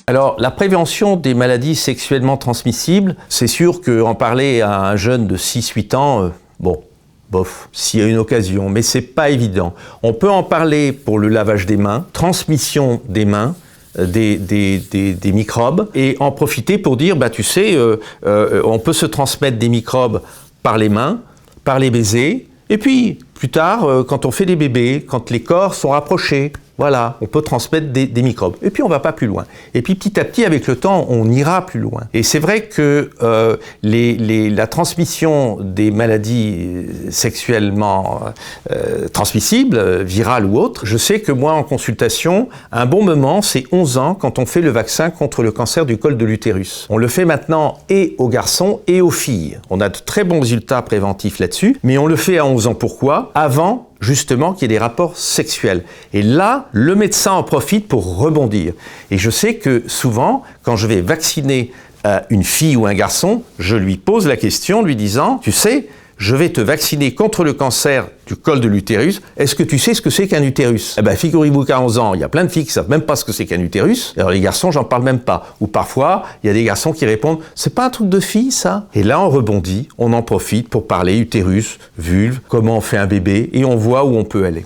Alors, la prévention des maladies sexuellement transmissibles, c'est sûr qu'en parler à un jeune de 6-8 ans, bon, bof, s'il y a une occasion, mais c'est pas évident. On peut en parler pour le lavage des mains, transmission des mains, des microbes, et en profiter pour dire, bah tu sais, on peut se transmettre des microbes par les mains, par les baisers, et puis plus tard, quand on fait des bébés, quand les corps sont rapprochés, voilà, on peut transmettre des microbes. Et puis on ne va pas plus loin. Et puis petit à petit, avec le temps, on ira plus loin. Et c'est vrai que la transmission des maladies sexuellement transmissibles, virales ou autres, je sais que moi, en consultation, un bon moment, c'est 11 ans quand on fait le vaccin contre le cancer du col de l'utérus. On le fait maintenant et aux garçons et aux filles. On a de très bons résultats préventifs là-dessus, mais on le fait à 11 ans. Pourquoi ? Avant, justement, qu'il y ait des rapports sexuels. Et là, le médecin en profite pour rebondir. Et je sais que souvent, quand je vais vacciner une fille ou un garçon, je lui pose la question lui disant, tu sais, je vais te vacciner contre le cancer du col de l'utérus. Est-ce que tu sais ce que c'est qu'un utérus ? Eh bien, figurez-vous qu'à 11 ans, il y a plein de filles qui ne savent même pas ce que c'est qu'un utérus. Alors les garçons, j'en parle même pas. Ou parfois, il y a des garçons qui répondent « C'est pas un truc de fille, ça ?» Et là, on rebondit, on en profite pour parler utérus, vulve, comment on fait un bébé, et on voit où on peut aller.